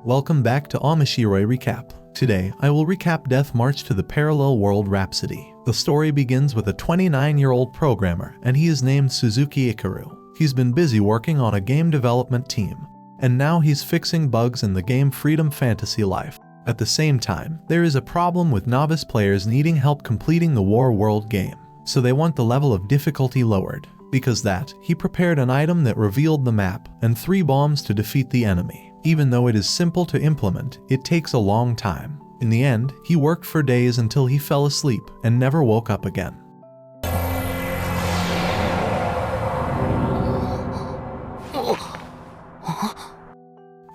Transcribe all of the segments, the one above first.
welcome back to Omoshiroi Recap. Today, I will recap Death March to the Parallel World Rhapsody. The story begins with a 29-year-old programmer, and he is named Suzuki Ichirou. He's been busy working on a game development team, and now he's fixing bugs in the game Freedom Fantasy Life. At the same time, there is a problem with novice players needing help completing the War World game, so they want the level of difficulty lowered. Because that, he prepared an item that revealed the map and 3 bombs to defeat the enemy. Even though it is simple to implement, it takes a long time. In the end, he worked for days until he fell asleep and never woke up again.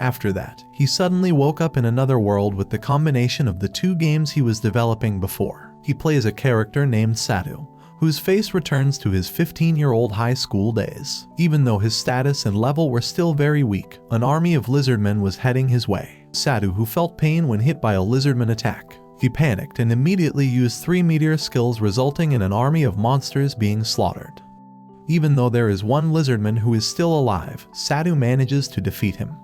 After that, he suddenly woke up in another world with the combination of the 2 games he was developing before. He plays a character named Satou, whose face returns to his 15-year-old high school days. Even though his status and level were still very weak, an army of lizardmen was heading his way. Satou, who felt pain when hit by a lizardman attack. He panicked and immediately used 3 meteor skills, resulting in an army of monsters being slaughtered. Even though there is one lizardman who is still alive, Satou manages to defeat him.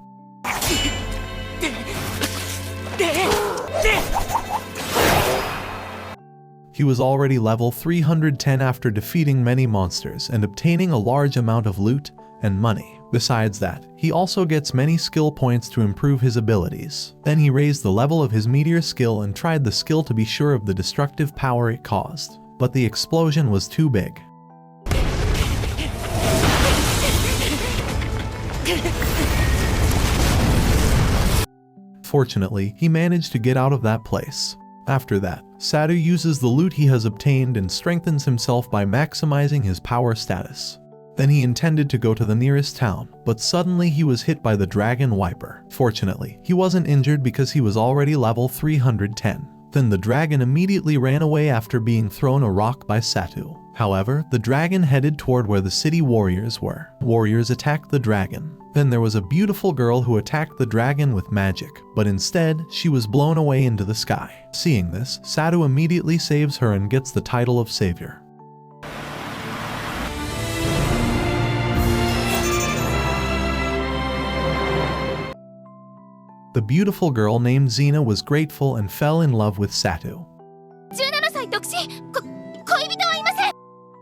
He was already level 310 after defeating many monsters and obtaining a large amount of loot and money. Besides that, he also gets many skill points to improve his abilities. Then he raised the level of his meteor skill and tried the skill to be sure of the destructive power it caused. But the explosion was too big. Fortunately, he managed to get out of that place. After that, Satou uses the loot he has obtained and strengthens himself by maximizing his power status. Then he intended to go to the nearest town, but suddenly he was hit by the dragon wiper. Fortunately, he wasn't injured because he was already level 310. Then the dragon immediately ran away after being thrown a rock by Satou. However, the dragon headed toward where the city warriors were. Warriors attacked the dragon. Then there was a beautiful girl who attacked the dragon with magic, but instead, she was blown away into the sky. Seeing this, Satou immediately saves her and gets the title of savior. The beautiful girl named Xena was grateful and fell in love with Satou.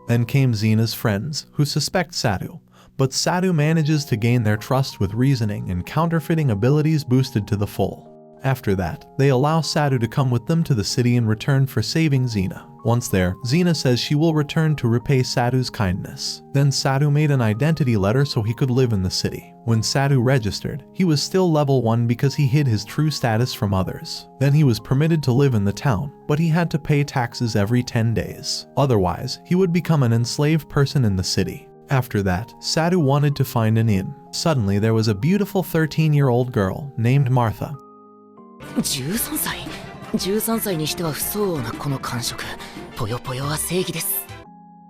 Then came Xena's friends, who suspect Satou. But Satou manages to gain their trust with reasoning and counterfeiting abilities boosted to the full. After that, they allow Satou to come with them to the city in return for saving Xena. Once there, Xena says she will return to repay Satou's kindness. Then Satou made an identity letter so he could live in the city. When Satou registered, he was still level 1 because he hid his true status from others. Then he was permitted to live in the town, but he had to pay taxes every 10 days. Otherwise, he would become an enslaved person in the city. After that, Satou wanted to find an inn. Suddenly, there was a beautiful 13-year-old girl named Martha. 13歳13歳にしては不相応なこの感触。ぽよぽよは正義です。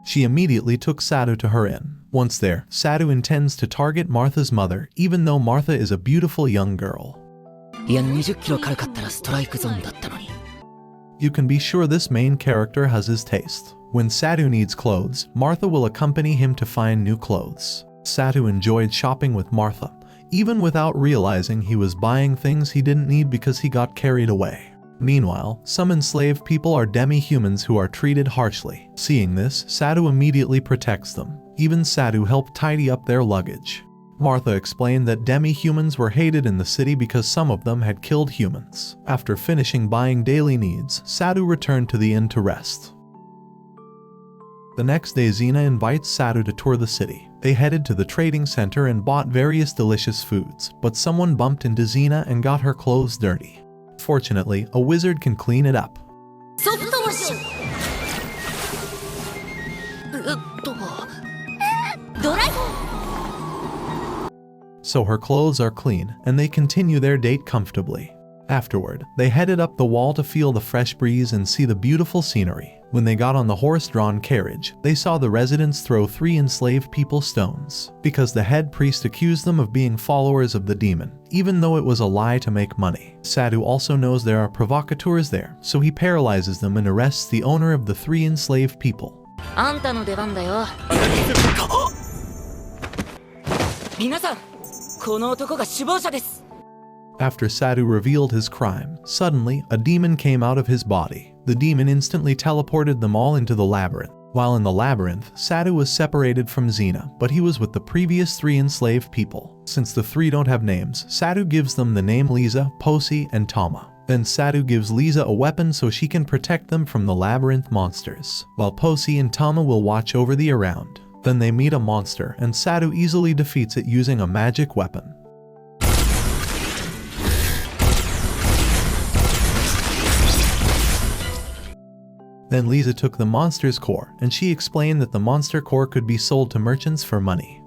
She immediately took Satou to her inn. Once there, Satou intends to target Martha's mother, even though Martha is a beautiful young girl. いや20キロ軽かったらストライクゾーンだったのに。 You can be sure this main character has his taste. When Satou needs clothes, Martha will accompany him to find new clothes. Satou enjoyed shopping with Martha, even without realizing he was buying things he didn't need because he got carried away. Meanwhile, some enslaved people are demi-humans who are treated harshly. Seeing this, Satou immediately protects them. Even Satou helped tidy up their luggage. Martha explained that demi-humans were hated in the city because some of them had killed humans. After finishing buying daily needs, Satou returned to the inn to rest. The next day, Xena invites Satou to tour the city. They headed to the trading center and bought various delicious foods, but someone bumped into Xena and got her clothes dirty. Fortunately, a wizard can clean it up. So her clothes are clean, and they continue their date comfortably. Afterward, they headed up the wall to feel the fresh breeze and see the beautiful scenery. When they got on the horse-drawn carriage, they saw the residents throw 3 enslaved people stones, because the head priest accused them of being followers of the demon, even though it was a lie to make money. Satou also knows there are provocateurs there, so he paralyzes them and arrests the owner of the 3 enslaved people. あんたの出番だよ。皆さん、この男が首謀者です。After Satou revealed his crime, suddenly, a demon came out of his body. The demon instantly teleported them all into the labyrinth. While in the labyrinth, Satou was separated from Xena, but he was with the previous 3 enslaved people. Since the 3 don't have names, Satou gives them the name Lisa, Posi, and Tama. Then Satou gives Lisa a weapon so she can protect them from the labyrinth monsters, while Posi and Tama will watch over the around. Then they meet a monster, and Satou easily defeats it using a magic weapon. Then Lisa took the monster's core, and she explained that the monster core could be sold to merchants for money.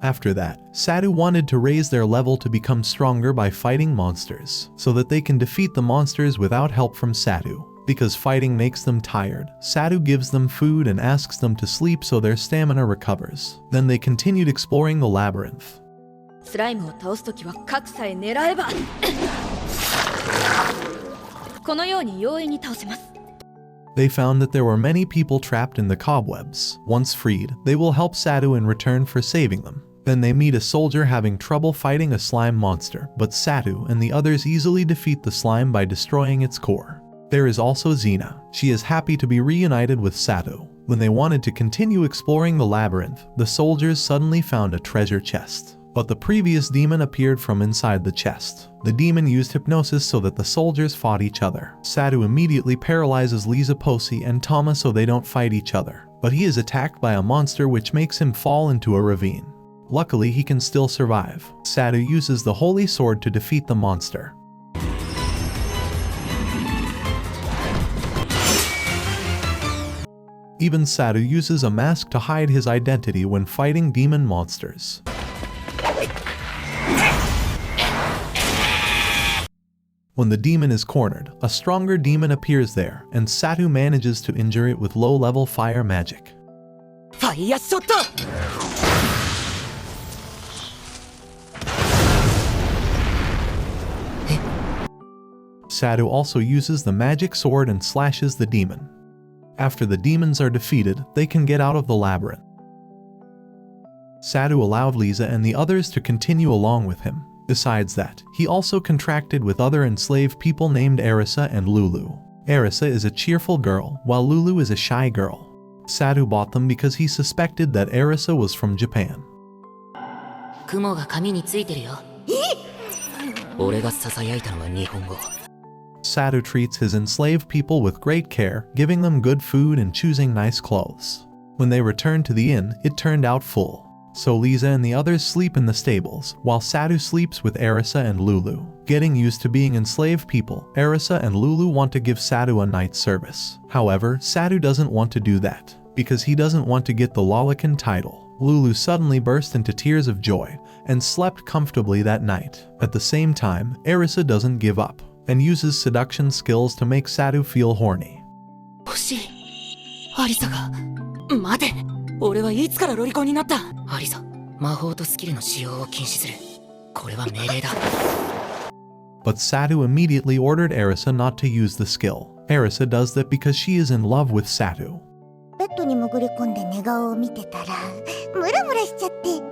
After that, Satou wanted to raise their level to become stronger by fighting monsters, so that they can defeat the monsters without help from Satou. Because fighting makes them tired, Satou gives them food and asks them to sleep so their stamina recovers. Then they continued exploring the labyrinth. スライムを倒すときは核さえ狙えばこのように容易に倒せます。 They found that there were many people trapped in the cobwebs. Once freed, they will help Satou in return for saving them. Then they meet a soldier having trouble fighting a slime monster, but Satou and the others easily defeat the slime by destroying its core. There is also Xena. She is happy to be reunited with Satou. When they wanted to continue exploring the labyrinth, the soldiers suddenly found a treasure chest. But the previous demon appeared from inside the chest. The demon used hypnosis so that the soldiers fought each other. Satou immediately paralyzes Lisa, Posi, and Tama so they don't fight each other. But he is attacked by a monster which makes him fall into a ravine. Luckily, he can still survive. Satou uses the holy sword to defeat the monster. Even Satou uses a mask to hide his identity when fighting demon monsters. When the demon is cornered, a stronger demon appears there, and Satou manages to injure it with low-level fire magic. Fire shot! Satou also uses the magic sword and slashes the demon. After the demons are defeated, they can get out of the labyrinth. Satou allowed Lisa and the others to continue along with him. Besides that, he also contracted with other enslaved people named Arisa and Lulu. Arisa is a cheerful girl, while Lulu is a shy girl. Satou bought them because he suspected that Arisa was from Japan. 雲が髪についてるよ。俺が囁いたのは日本語。 Satou treats his enslaved people with great care, giving them good food and choosing nice clothes. When they returned to the inn, it turned out full. So Lisa and the others sleep in the stables, while Satou sleeps with Arisa and Lulu. Getting used to being enslaved people, Arisa and Lulu want to give Satou a night service. However, Satou doesn't want to do that, because he doesn't want to get the Lolakan title. Lulu suddenly burst into tears of joy, and slept comfortably that night. At the same time, Arisa doesn't give up, and uses seduction skills to make Satou feel horny. 欲しい。アリサが。待て。俺はいつからロリコンになった。アリサ、魔法とスキルの使用を禁止する。これは命令だ。But Satou immediately ordered Arisa not to use the skill. Arisa does that because she is in love with Satou. ベッドに潜り込んで寝顔を見てたらムラムラしちゃって。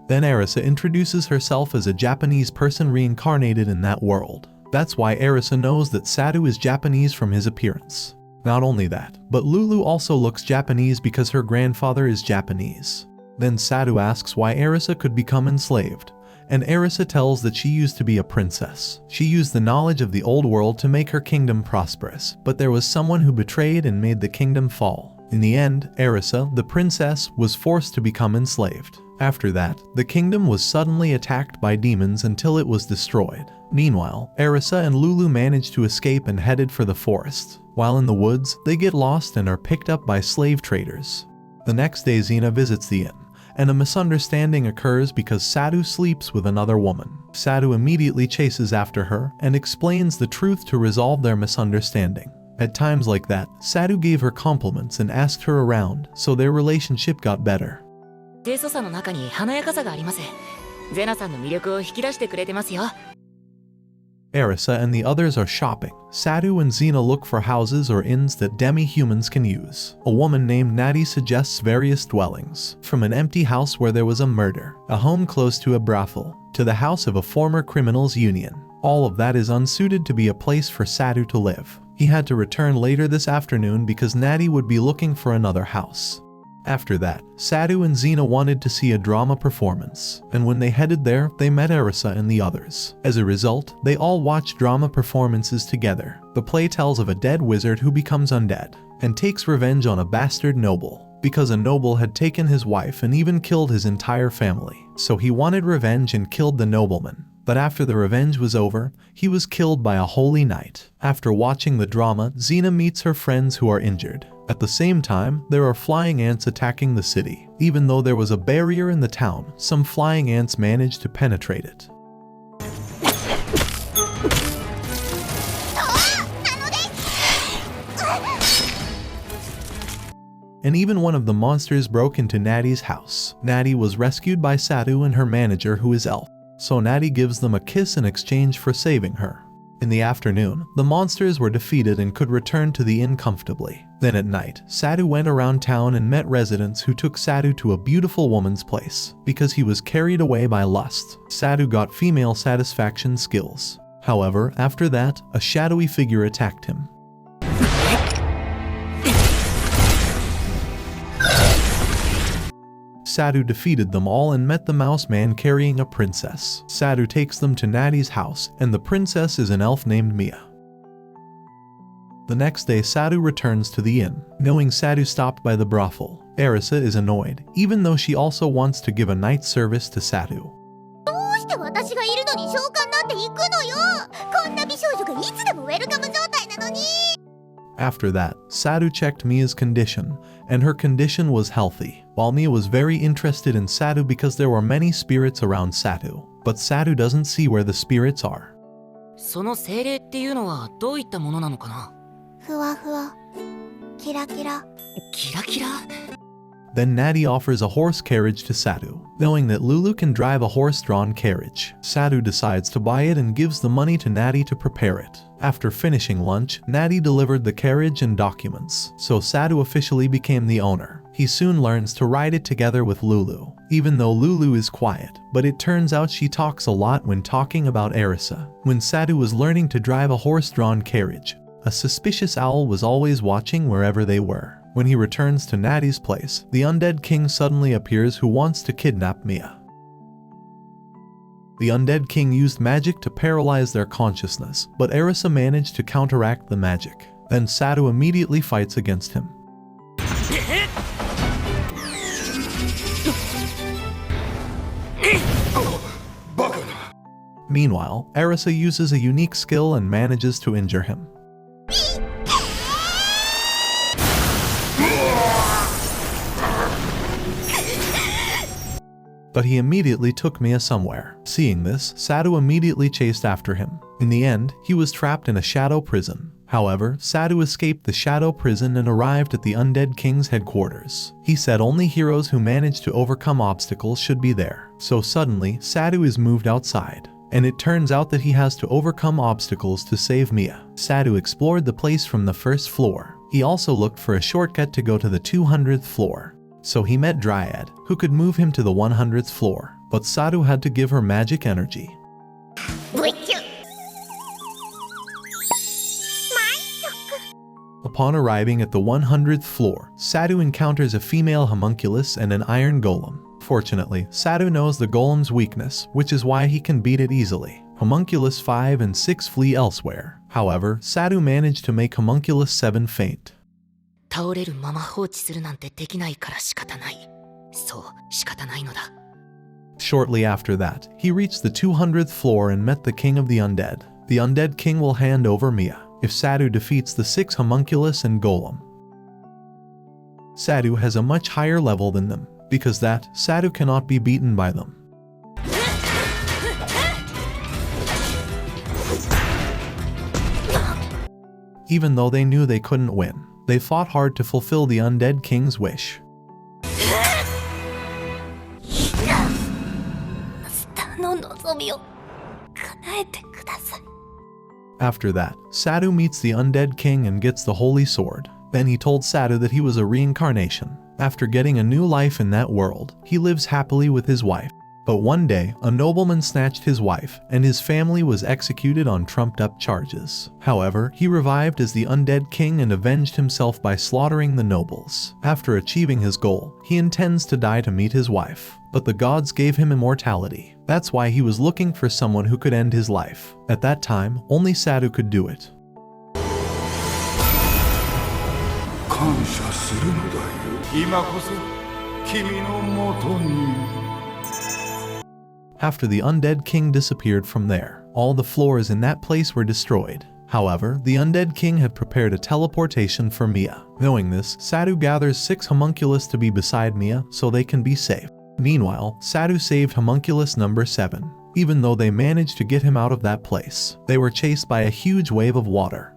Then Arisa introduces herself as a Japanese person reincarnated in that world. That's why Arisa knows that Satou is Japanese from his appearance. Not only that, but Lulu also looks Japanese because her grandfather is Japanese. Then Satou asks why Arisa could become enslaved, and Arisa tells that she used to be a princess. She used the knowledge of the old world to make her kingdom prosperous, but there was someone who betrayed and made the kingdom fall. In the end, Arisa, the princess, was forced to become enslaved. After that, the kingdom was suddenly attacked by demons until it was destroyed. Meanwhile, Arisa and Lulu managed to escape and headed for the forest. While in the woods, they get lost and are picked up by slave traders. The next day Xena visits the inn, and a misunderstanding occurs because Satou sleeps with another woman. Satou immediately chases after her and explains the truth to resolve their misunderstanding. At times like that, Satou gave her compliments and asked her around, so their relationship got better. 清楚さの中に華やかさがあります。ゼナさんの魅力を引き出してくれてますよ。Arisa and the others are shopping. Satou and Xena look for houses or inns that demi-humans can use. A woman named Natty suggests various dwellings, from an empty house where there was a murder, a home close to a brothel, to the house of a former criminals union. All of that is unsuited to be a place for Satou to live. He had to return later this afternoon because Natty would be looking for another house. After that, Satou and Xena wanted to see a drama performance, and when they headed there, they met Arisa and the others. As a result, they all watched drama performances together. The play tells of a dead wizard who becomes undead, and takes revenge on a bastard noble, because a noble had taken his wife and even killed his entire family. So he wanted revenge and killed the nobleman. But after the revenge was over, he was killed by a holy knight. After watching the drama, Xena meets her friends who are injured. At the same time, there are flying ants attacking the city. Even though there was a barrier in the town, some flying ants managed to penetrate it. And even one of the monsters broke into Natty's house. Natty was rescued by Satou and her manager, who is elf. So Natty gives them a kiss in exchange for saving her. In the afternoon, the monsters were defeated and could return to the inn comfortably. Then at night, Satou went around town and met residents who took Satou to a beautiful woman's place. Because he was carried away by lust, Satou got female satisfaction skills. However, after that, a shadowy figure attacked him. Satou defeated them all and met the mouse man carrying a princess. Satou takes them to Natty's house, and the princess is an elf named Mia. The next day, Satou returns to the inn, knowing Satou stopped by the brothel. Arisa is annoyed, even though she also wants to give a night service to Satou. After that, Satou checked Mia's condition, and her condition was healthy. While Mia was very interested in Satou because there were many spirits around Satou, but Satou doesn't see where the spirits are. その精霊っていうのはどういったものなのかな？ふわふわ、キラキラ。キラキラ？ Then Natty offers a horse carriage to Satou. Knowing that Lulu can drive a horse-drawn carriage, Satou decides to buy it and gives the money to Natty to prepare it. After finishing lunch, Natty delivered the carriage and documents, so Satou officially became the owner. He soon learns to ride it together with Lulu, even though Lulu is quiet, but it turns out she talks a lot when talking about Arisa. When Satou was learning to drive a horse-drawn carriage, a suspicious owl was always watching wherever they were. When he returns to Natty's place, the undead king suddenly appears who wants to kidnap Mia. The undead king used magic to paralyze their consciousness, but Arisa managed to counteract the magic. Then Satou immediately fights against him. Meanwhile, Arisa uses a unique skill and manages to injure him. But he immediately took Mia somewhere. Seeing this, Satou immediately chased after him. In the end, he was trapped in a shadow prison. However, Satou escaped the shadow prison and arrived at the undead king's headquarters. He said only heroes who manage to overcome obstacles should be there. So suddenly, Satou is moved outside, and it turns out that he has to overcome obstacles to save Mia. Satou explored the place from the first floor. He also looked for a shortcut to go to the 200th floor. So he met Dryad, who could move him to the 100th floor, but Satou had to give her magic energy. Upon arriving at the 100th floor, Satou encounters a female homunculus and an iron golem. Fortunately, Satou knows the golem's weakness, which is why he can beat it easily. Homunculus 5 and 6 flee elsewhere. However, Satou managed to make Homunculus 7 faint. 倒れるまま放置するなんてできないから仕方ない。そう、仕方ないのだ。 Shortly after that, he reached the 200th floor and met the king of the undead. The undead king will hand over Mia if Satou defeats the 6 homunculus and golem. Satou has a much higher level than them. Because that, Satou cannot be beaten by them. Even though they knew they couldn't win, they fought hard to fulfill the undead king's wish. After that, Satou meets the undead king and gets the holy sword. Then he told Satou that he was a reincarnation. After getting a new life in that world, he lives happily with his wife. But one day, a nobleman snatched his wife, and his family was executed on trumped-up charges. However, he revived as the undead king and avenged himself by slaughtering the nobles. After achieving his goal, he intends to die to meet his wife. But the gods gave him immortality. That's why he was looking for someone who could end his life. At that time, only Satou could do it. After the undead king disappeared from there, all the floors in that place were destroyed. However, the undead king had prepared a teleportation for Mia. Knowing this, Satou gathers 6 homunculus to be beside Mia so they can be safe. Meanwhile, Satou saved homunculus number 7. Even though they managed to get him out of that place, they were chased by a huge wave of water.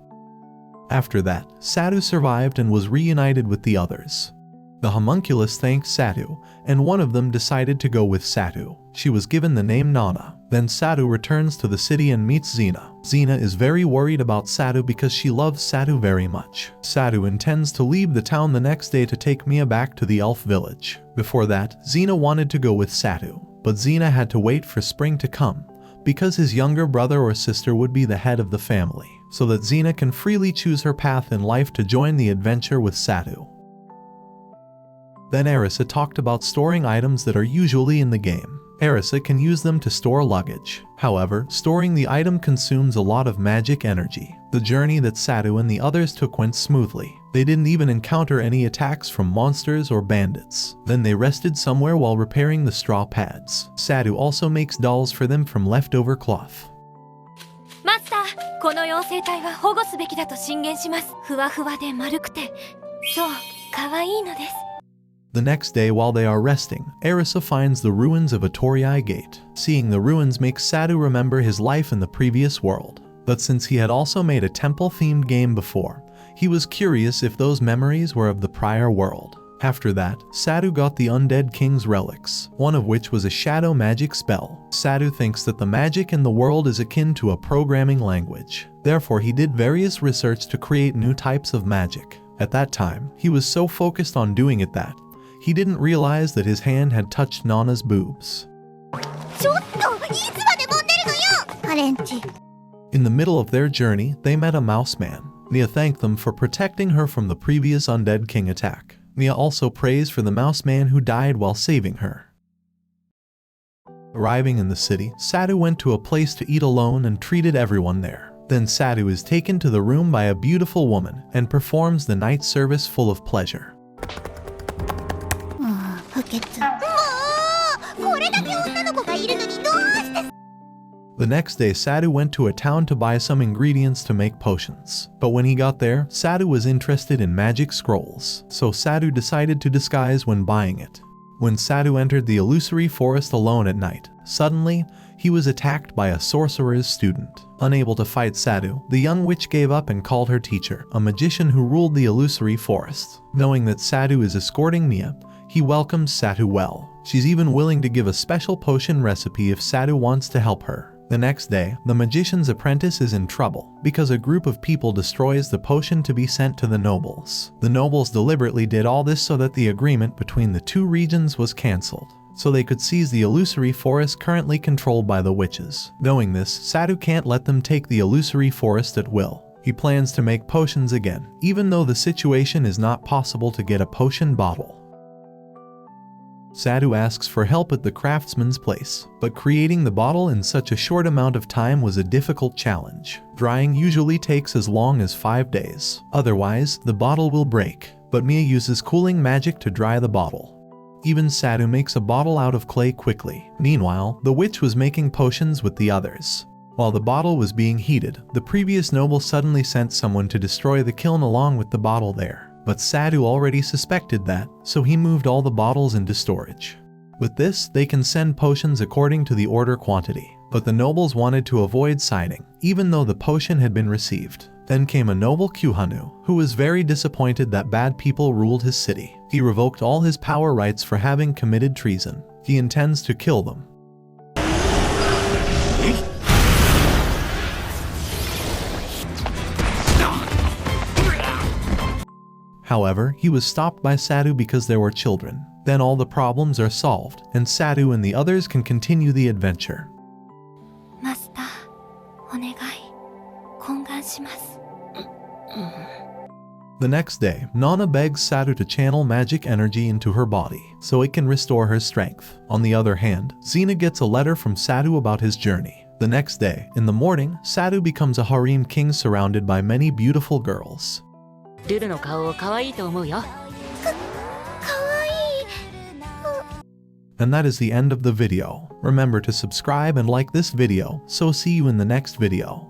After that, Satou survived and was reunited with the others. The homunculus thanked Satou, and one of them decided to go with Satou. She was given the name Nana. Then Satou returns to the city and meets Xena. Xena is very worried about Satou because she loves Satou very much. Satou intends to leave the town the next day to take Mia back to the elf village. Before that, Xena wanted to go with Satou, but Xena had to wait for spring to come, because his younger brother or sister would be the head of the family, so that Xena can freely choose her path in life to join the adventure with Satou. Then Arisa talked about storing items that are usually in the game. Arisa can use them to store luggage. However, storing the item consumes a lot of magic energy. The journey that Satou and the others took went smoothly. They didn't even encounter any attacks from monsters or bandits. Then they rested somewhere while repairing the straw pads. Satou also makes dolls for them from leftover cloth. マスター、この妖精体は保護すべきだと進言します。ふわふわで丸くて、そう、可愛いのです。The next day, while they are resting, Arisa finds the ruins of a Torii gate. Seeing the ruins makes Satou remember his life in the previous world. But since he had also made a temple-themed game before, he was curious if those memories were of the prior world. After that, Satou got the undead king's relics, one of which was a shadow magic spell. Satou thinks that the magic in the world is akin to a programming language. Therefore, he did various research to create new types of magic. At that time, he was so focused on doing it that he didn't realize that his hand had touched Nana's boobs. In the middle of their journey, they met a mouse man. Mia thanked them for protecting her from the previous undead king attack. Mia also praised for the mouse man who died while saving her. Arriving in the city, Satou went to a place to eat alone and treated everyone there. Then Satou is taken to the room by a beautiful woman and performs the night service full of pleasure. The next day, Satou went to a town to buy some ingredients to make potions. But when he got there, Satou was interested in magic scrolls, so Satou decided to disguise when buying it. When Satou entered the illusory forest alone at night, suddenly, he was attacked by a sorcerer's student. Unable to fight Satou, the young witch gave up and called her teacher, a magician who ruled the illusory forest. Knowing that Satou is escorting Mia, he welcomes Satou well. She's even willing to give a special potion recipe if Satou wants to help her. The next day, the magician's apprentice is in trouble because a group of people destroys the potion to be sent to the nobles. The nobles deliberately did all this so that the agreement between the two regions was cancelled, so they could seize the illusory forest currently controlled by the witches. Knowing this, Satou can't let them take the illusory forest at will. He plans to make potions again, even though the situation is not possible to get a potion bottle. Satou asks for help at the craftsman's place, but creating the bottle in such a short amount of time was a difficult challenge. Drying usually takes as long as 5 days. Otherwise, the bottle will break, but Mia uses cooling magic to dry the bottle. Even Satou makes a bottle out of clay quickly. Meanwhile, the witch was making potions with the others. While the bottle was being heated, the previous noble suddenly sent someone to destroy the kiln along with the bottle there. But Satou already suspected that, so he moved all the bottles into storage. With this, they can send potions according to the order quantity. But the nobles wanted to avoid signing, even though the potion had been received. Then came a noble Kuhanu, who was very disappointed that bad people ruled his city. He revoked all his power rights for having committed treason. He intends to kill them. However, he was stopped by Satou because there were children. Then all the problems are solved, and Satou and the others can continue the adventure. マスター、お願い、懇願します。 The next day, Nana begs Satou to channel magic energy into her body, so it can restore her strength. On the other hand, Xena gets a letter from Satou about his journey. The next day, in the morning, Satou becomes a harem king surrounded by many beautiful girls. ルルの顔を可愛いと思うよ。 And that is the end of the video. Remember to subscribe and like this video, so see you in the next video.